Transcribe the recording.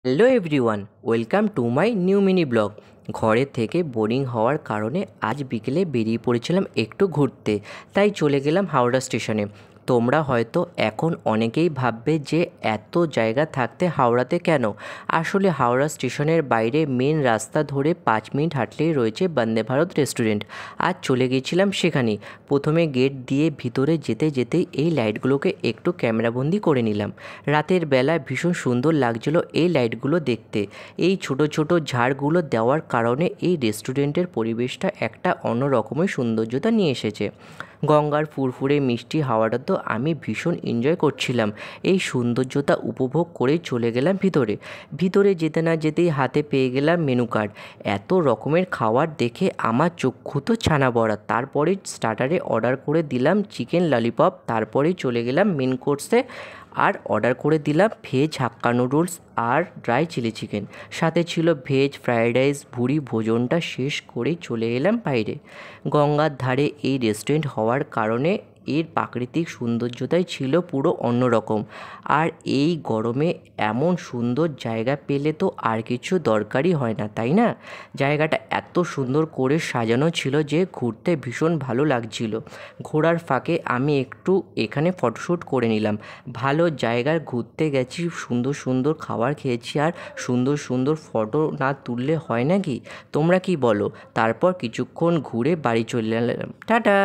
Hello everyone, welcome to my new mini blog. ঘরে থেকে boring হওয়ার কারণে আজ বিকেলে বেরিয়ে পড়েছিলাম একটু ঘুরতে, তাই চলে গেলাম হাওড়া স্টেশনে। তোমরা হয়তো এখন অনেকেই ভাববে যে এত জায়গা থাকতে হাওড়াতে কেন। আসলে হাওড়া স্টেশনের বাইরে মেন রাস্তা ধরে 5 মিনিট হাঁটলেই রয়েছে বন্দে ভারত রেস্টুরেন্ট। আজ চলে গিয়েছিলাম সেখানে। প্রথমে গেট দিয়ে ভিতরে যেতে যেতেই এই লাইটগুলোকে একটু ক্যামেরাবন্দি করে নিলাম। রাতের বেলা ভীষণ সুন্দর লাগছিল এই লাইটগুলো দেখতে। এই ছোট ছোট ঝাড়গুলো দেওয়ার কারণে এই রেস্টুরেন্টের পরিবেশটা একটা অন্য রকমের সৌন্দর্যতা নিয়ে এসেছে। গঙ্গার ফুরফুরে মিষ্টি হাওয়াটা তো আমি ভীষণ এনজয় করছিলাম। এই সৌন্দর্যতা উপভোগ করেই চলে গেলাম ভিতরে। ভিতরে যেতে না যেতেই হাতে পেয়ে গেলাম মেনু কার্ড। এত রকমের খাবার দেখে আমার চক্ষু তো ছানা বড়া। তারপরে স্টার্টারে অর্ডার করে দিলাম চিকেন ললিপপ, তারপরেই চলে গেলাম মেন কোর্সে আর অর্ডার করে দিলাম ভেজ হাক্কা নুডলস আর ড্রাই চিলি চিকেন। সাথে ছিল ভেজ ফ্রায়েড রাইস। ভুরি ভোজনটা শেষ করেই চলে এলাম বাইরে। গঙ্গার ধারে এই রেস্টুরেন্ট হওয়ার কারণে এর প্রাকৃতিক সৌন্দর্যটাই ছিল পুরো অন্যরকম। আর এই গরমে এমন সুন্দর জায়গা পেলে তো আর কিছু দরকারই হয় না, তাই না? জায়গাটা এত সুন্দর করে সাজানো ছিল যে ঘুরতে ভীষণ ভালো লাগছিল। ঘোরার ফাঁকে আমি একটু এখানে ফটোশ্যুট করে নিলাম। ভালো জায়গায় ঘুরতে গেছি, সুন্দর সুন্দর খাবার খেয়েছি, আর সুন্দর সুন্দর ফটো না তুললে হয় নাকি? তোমরা কি বলো? তারপর কিছুক্ষণ ঘুরে বাড়ি চলে এলাম। টাটা।